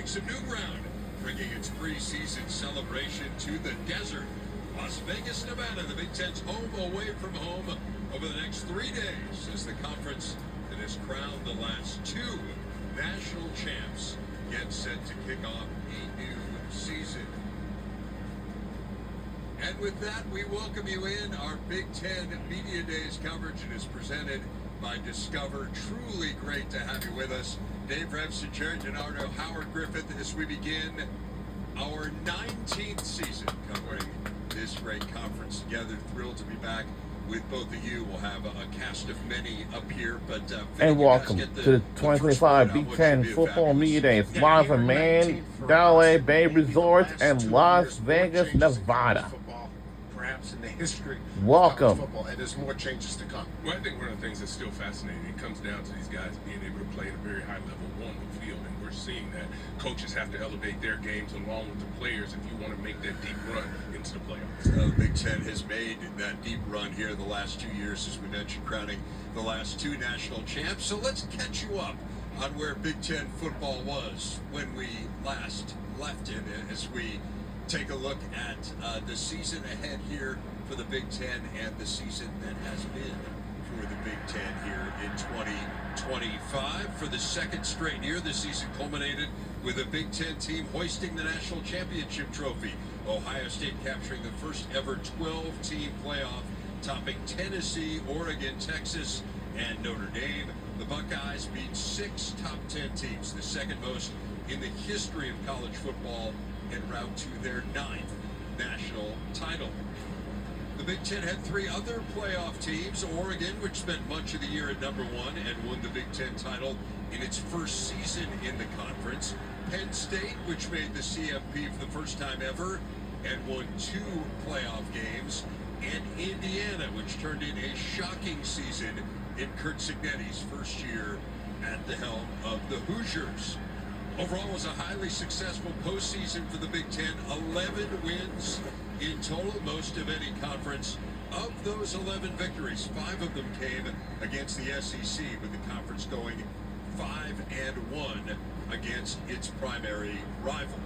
some new ground, bringing its preseason celebration to the desert. Las Vegas, Nevada, the Big Ten's home away from home over the next 3 days as the conference that has crowned the last two national champs gets set to kick off a new season. And with that, we welcome you in. Our Big Ten Media Days coverage is presented by Discover. Truly great to have you with us. Dave Revson, Jared DiNardo, Howard Griffith, as we begin our 19th season covering this great conference together. Thrilled to be back with both of you. We'll have a cast of many up here, but and welcome to the 2025 Big Ten Football Media Days, live from Mandalay Bay Resort in Las Vegas, Nevada. Perhaps in the history welcome. Of football, and there's more changes to come. Well, I think one of the things that's still fascinating, it comes down to these guys being able to play at a very high level on the field, and we're seeing that coaches have to elevate their games along with the players if you want to make that deep run into the playoffs. The Big Ten has made that deep run here the last 2 years, as we mentioned, crowning the last two national champs. So let's catch you up on where Big Ten football was when we last left it, as we take a look at the season ahead here for the Big Ten and the season that has been for the Big Ten here in 2025. For the second straight year, the season culminated with a Big Ten team hoisting the national championship trophy. Ohio State capturing the first ever 12-team playoff, topping Tennessee, Oregon, Texas, and Notre Dame. The Buckeyes beat 6 top 10 teams, the second most in the history of college football, en route to their 9th national title. The Big Ten had 3 other playoff teams. Oregon, which spent much of the year at number 1 and won the Big Ten title in its first season in the conference. Penn State, which made the CFP for the first time ever and won 2 playoff games. And Indiana, which turned in a shocking season in Curt Cignetti's first year at the helm of the Hoosiers. Overall, it was a highly successful postseason for the Big Ten. 11 wins in total, most of any conference. Of those 11 victories, 5 of them came against the SEC, with the conference going 5-1 against its primary rival.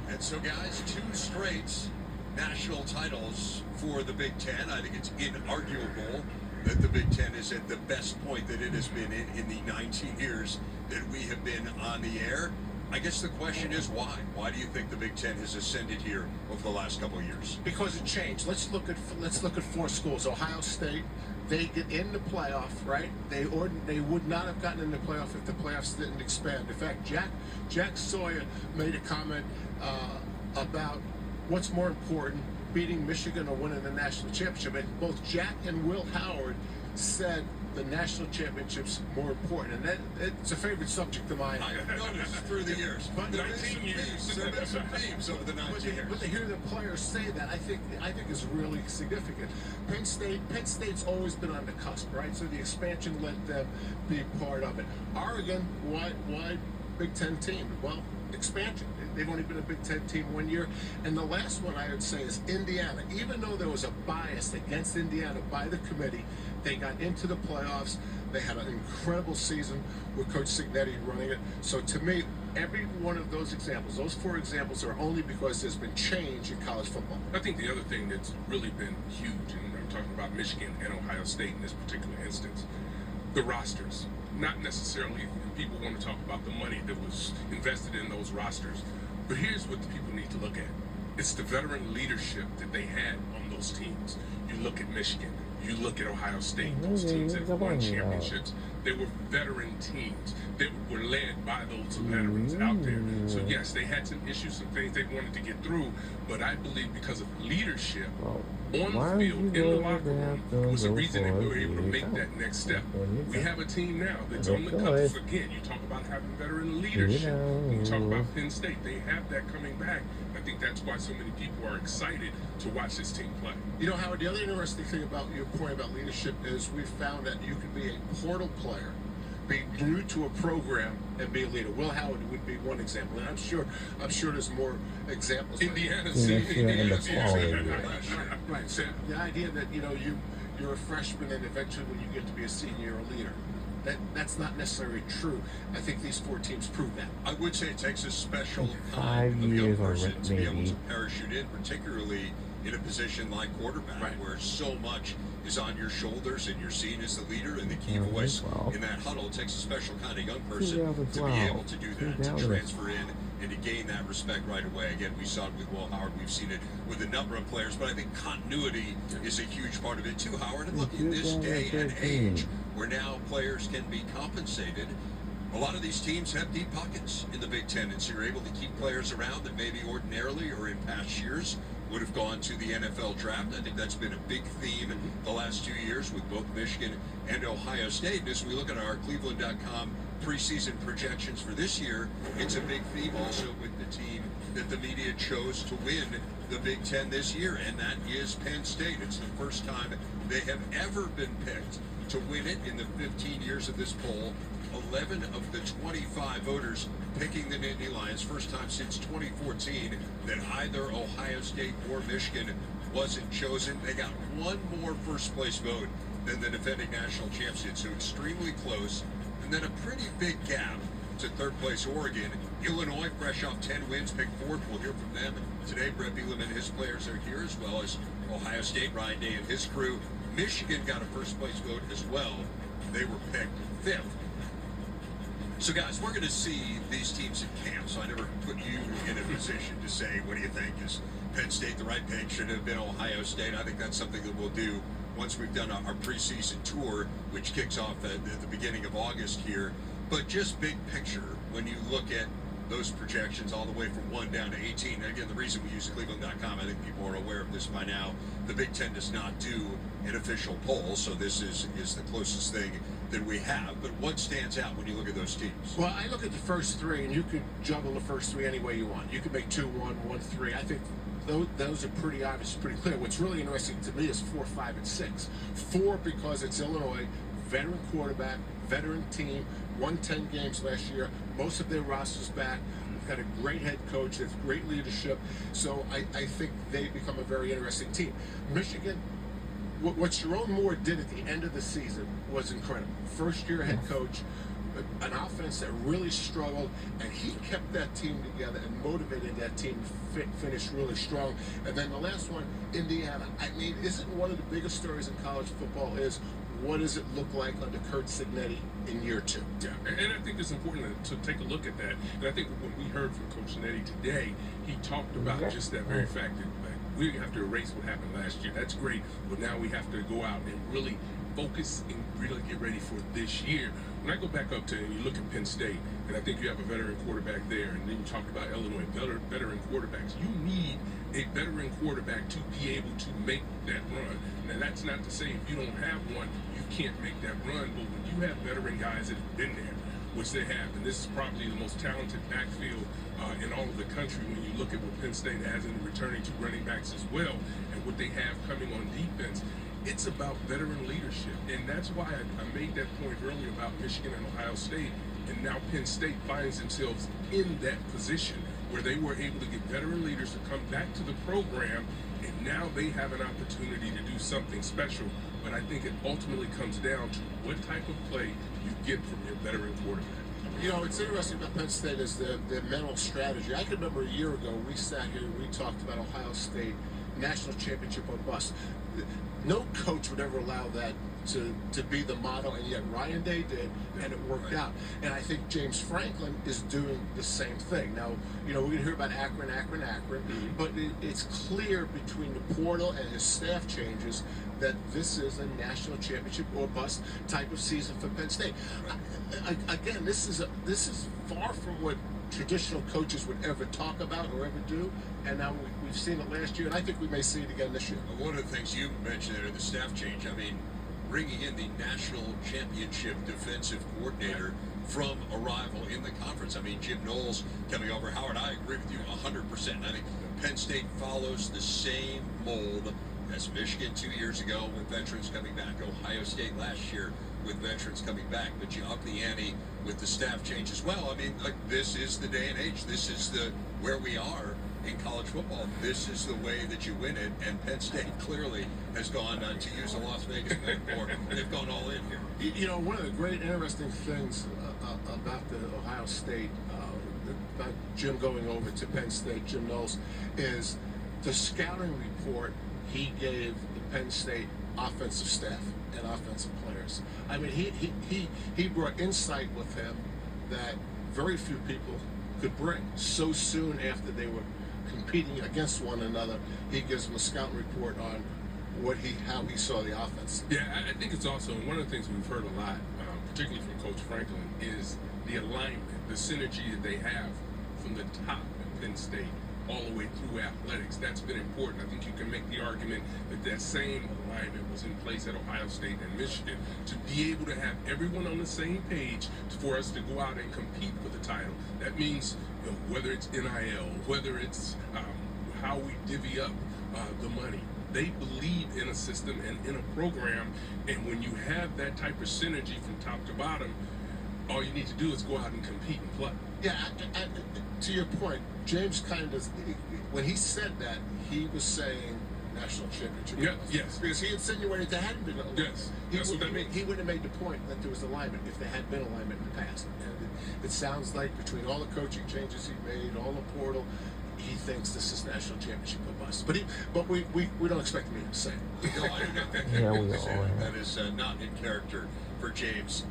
And so, guys, 2 straight national titles for the Big Ten. I think it's inarguable that the Big Ten is at the best point that it has been in the 19 years that we have been on the air. I guess the question is why? Why do you think the Big Ten has ascended here over the last couple of years? Because it changed. Let's look at 4 schools. Ohio State, they get in the playoff, right? They would not have gotten in the playoff if the playoffs didn't expand. In fact, Jack Sawyer made a comment about what's more important, beating Michigan or winning the national championship. And both Jack and Will Howard said the national championship's more important, and that it's a favorite subject of mine. I've noticed through the years, but there have been some themes over the 19 years. But to hear the players say that, I think is really significant. Penn State's always been on the cusp, right? So the expansion let them be part of it. Oregon, why Big Ten team? Well, expansion. They've only been a Big Ten team 1 year. And the last one I would say is Indiana. Even though there was a bias against Indiana by the committee, they got into the playoffs. They had an incredible season with Coach Cignetti running it. So to me, every one of those examples, those 4 examples, are only because there's been change in college football. I think the other thing that's really been huge, and I'm talking about Michigan and Ohio State in this particular instance, the rosters. Not necessarily people want to talk about the money that was invested in those rosters. But here's what the people need to look at. It's the veteran leadership that they had on those teams. You look at Michigan, you look at Ohio State, those teams that won championships. They were veteran teams that were led by those veterans out there. So yes, they had some issues, some things they wanted to get through, but I believe because of leadership on the field, in the locker room, was the reason that we were able to make that next step. We have a team now that's on the cusp. Again, you talk about having veteran leadership. When you talk about Penn State, they have that coming back. I think that's why so many people are excited to watch this team play. You know, Howard, the other interesting thing about your point about leadership is we found that you can be a portal player, be new to a program, and be a leader. Will Howard would be one example, and I'm sure there's more examples. Indiana, right. So the idea that you're a freshman and eventually when you get to be a senior, you're a leader. That's not necessarily true. I think these 4 teams prove that. I would say it takes a special 5 kind of young years or person to be able maybe. to parachute in, particularly in a position like quarterback, Right. where so much is on your shoulders and you're seen as the leader and the key voice 2012. in that huddle. It takes a special kind of young person to be 2012. able to do that, to transfer in and to gain that respect right away. Again, we saw it with Will Howard. We've seen it with a number of players, but I think continuity is a huge part of it too, Howard. And look, in this day and age, where now players can be compensated, a lot of these teams have deep pockets in the Big Ten, and so you're able to keep players around that maybe ordinarily or in past years would have gone to the NFL draft. I think that's been a big theme the last 2 years with both Michigan and Ohio State. And as we look at our Cleveland.com preseason projections for this year, it's a big theme also with the team that the media chose to win the Big Ten this year, and that is Penn State. It's the first time they have ever been picked to win it in the 15 years of this poll. 11 of the 25 voters picking the Nittany Lions. First time since 2014 that either Ohio State or Michigan wasn't chosen. They got one more first place vote than the defending national champs did, so extremely close. And then a pretty big gap to third place Oregon. Illinois, fresh off 10 wins, picked fourth. We'll hear from them today. Brett Bielema and his players are here, as well as Ohio State, Ryan Day and his crew. Michigan got a first place vote as well. They were picked fifth. So, guys, we're going to see these teams in camp, so I never put you in a position to say, what do you think? Is Penn State the right pick? Should it have been Ohio State? I think that's something that we'll do once we've done our preseason tour, which kicks off at the beginning of August here. But just big picture, when you look at those projections all the way from 1 down to 18. Again, the reason we use Cleveland.com, I think people are aware of this by now. The Big Ten does not do an official poll, so this is the closest thing that we have. But what stands out when you look at those teams? Well, I look at the first 3, and you could juggle the first 3 any way you want. You could make 2-1, 1-3. I think those are pretty obvious, pretty clear. What's really interesting to me is 4, 5, and 6. 4 because it's Illinois, veteran quarterback, veteran team, won 10 games last year. Most of their rosters back. We've got a great head coach. They have great leadership. So I think they become a very interesting team. Michigan, what Sharon Moore did at the end of the season was incredible. First-year head coach, an offense that really struggled, and he kept that team together and motivated that team to finish really strong. And then the last one, Indiana. I mean, isn't one of the biggest stories in college football is what does it look like under Kurt Cignetti in year 2? Yeah, and I think it's important to take a look at that. And I think when we heard from Coach Cignetti today, he talked about just that very fact that we have to erase what happened last year. That's great, but now we have to go out and really focus and really get ready for this year. When I go back up to and you look at Penn State, and I think you have a veteran quarterback there, and then you talked about Illinois, veteran quarterbacks. You need a veteran quarterback to be able to make that run. Now, that's not to say if you don't have one, you can't make that run, but when you have veteran guys that have been there, which they have, and this is probably the most talented backfield in all of the country when you look at what Penn State has in returning to running backs as well, and what they have coming on defense. It's about veteran leadership, and that's why I made that point earlier about Michigan and Ohio State, and now Penn State finds themselves in that position where they were able to get veteran leaders to come back to the program, and now they have an opportunity to do something special. But I think it ultimately comes down to what type of play you get from your veteran quarterback. You know, what's interesting about Penn State is the mental strategy. I can remember a year ago, we sat here and we talked about Ohio State national championship or bust. No coach would ever allow that to be the motto, and yet Ryan Day did, and it worked out. And I think James Franklin is doing the same thing. Now, you know, we're going to hear about Akron, but it's clear between the portal and his staff changes that this is a national championship or bust type of season for Penn State. Again, this is far from what traditional coaches would ever talk about or ever do, and now we've seen it last year, and I think we may see it again this year. One of the things you mentioned there, the staff change, I mean, bringing in the national championship defensive coordinator from arrival in the conference. I mean, Jim Knowles coming over. Howard, I agree with you 100%. I think Penn State follows the same mold as Michigan 2 years ago with veterans coming back, Ohio State last year with veterans coming back, but you up the ante with the staff change as well. I mean, this is the day and age. This is where we are in college football. This is the way that you win it, and Penn State clearly has gone, to use a Las Vegas metaphor, they've gone all in here. You know, one of the great interesting things about the Ohio State, about Jim going over to Penn State, Jim Knowles, is the scouting report he gave the Penn State offensive staff and offensive players. I mean, he brought insight with him that very few people could bring so soon after they were competing against one another. He gives them a scouting report on how he saw the offense. Yeah, I think it's also one of the things we've heard a lot, particularly from Coach Franklin, is the alignment, the synergy that they have from the top at Penn State all the way through athletics. That's been important. I think you can make the argument that same alignment was in place at Ohio State and Michigan, to be able to have everyone on the same page for us to go out and compete for the title. That means, you know, whether it's NIL, whether it's how we divvy up the money. They believe in a system and in a program, and when you have that type of synergy from top to bottom, all you need to do is go out and compete and play. Yeah, to your point, James kind of, when he said that, he was saying national championship. Yeah, yes. Because he insinuated there hadn't been alignment. Yes, that's what that means. He wouldn't have made the point that there was alignment if there had been alignment in the past. And it sounds like between all the coaching changes he made, all the portal, he thinks this is national championship or bust. But we don't expect him to say it. No, I don't think Yeah, we that, all that is not in character for James.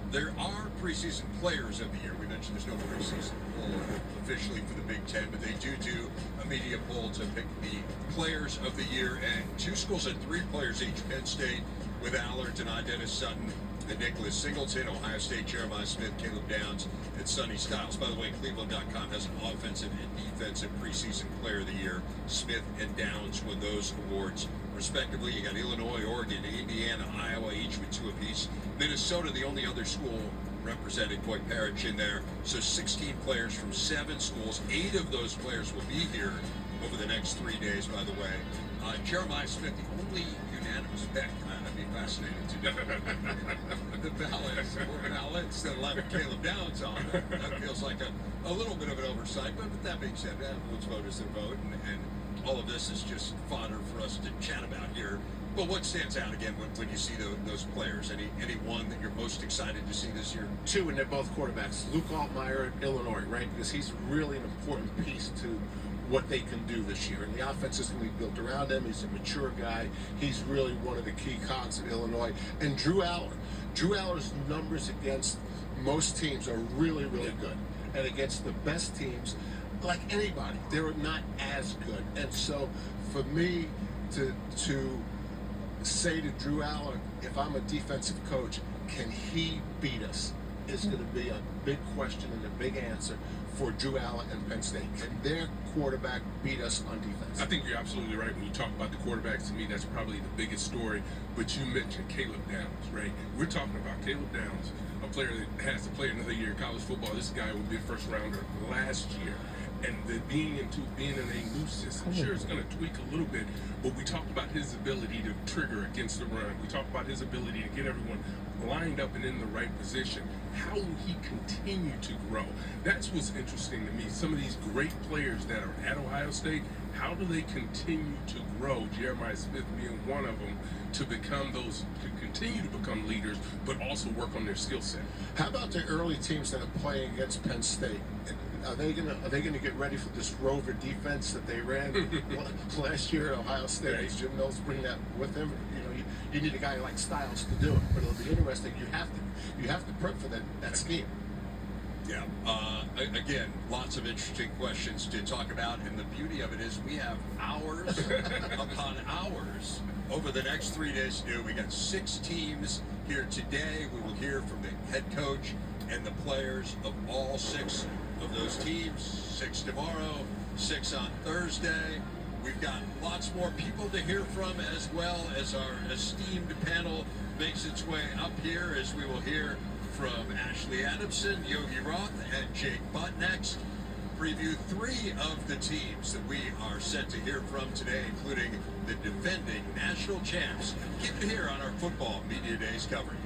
There are preseason players of the year. We mentioned there's no preseason poll officially for the Big Ten, but they do a media poll to pick the players of the year, and 2 schools and 3 players each. Penn State with Allard, Deni Dennis Sutton, and Nicholas Singleton. Ohio State, Jeremiah Smith, Caleb Downs, and Sonny Styles. By the way, Cleveland.com has an offensive and defensive preseason player of the year. Smith and Downs won those awards respectively. You got Illinois, Oregon, Indiana, Iowa, each with 2 apiece. Minnesota, the only other school represented, Coit Parrish in there. So 16 players from 7 schools. 8 of those players will be here over the next 3 days, by the way. Jeremiah Smith, the only unanimous pick. I'd be fascinated to know the ballots that left Caleb Downs on. That feels like a little bit of an oversight. But that being said, everyone's vote is their vote, and all of this is just fodder for us to chat about here. But what stands out again when you see those players? Any one that you're most excited to see this year? 2, and they're both quarterbacks. Luke Altmaier at Illinois, right? Because he's really an important piece to what they can do this year. And the offense is going to be built around him. He's a mature guy. He's really one of the key cogs of Illinois. And Drew Allard. Drew Allard's numbers against most teams are really, really good. And against the best teams, like anybody, they're not as good. And so for me to say to Drew Allard, if I'm a defensive coach, can he beat us, is going to be a big question and a big answer for Drew Allard and Penn State. Can their quarterback beat us on defense? I think you're absolutely right. When you talk about the quarterbacks, to me, that's probably the biggest story. But you mentioned Caleb Downs, right? We're talking about Caleb Downs, a player that has to play another year in college football. This guy would be a first rounder last year. And being in a new system, sure, it's going to tweak a little bit, but we talked about his ability to trigger against the run. We talked about his ability to get everyone lined up and in the right position. How will he continue to grow? That's what's interesting to me. Some of these great players that are at Ohio State, how do they continue to grow? Jeremiah Smith being one of them, to continue to become leaders, but also work on their skill set. How about the early teams that are playing against Penn State? Are they gonna get ready for this rover defense that they ran last year at Ohio State? Right. Does Jim Knowles bring that with him? You know, you need a guy like Styles to do it, but it'll be interesting. You have to prep for that scheme. Yeah. Again, lots of interesting questions to talk about, and the beauty of it is we have hours upon hours over the next 3 days to do. We got 6 teams here today. We will hear from the head coach and the players of all 6 of those teams. 6 tomorrow, 6 on Thursday. We've got lots more people to hear from, as well as our esteemed panel makes its way up here, as we will hear from Ashley Adamson, Yogi Roth, and Jake Butt next. Preview 3 of the teams that we are set to hear from today, including the defending national champs. Keep it here on our Football Media Days coverage.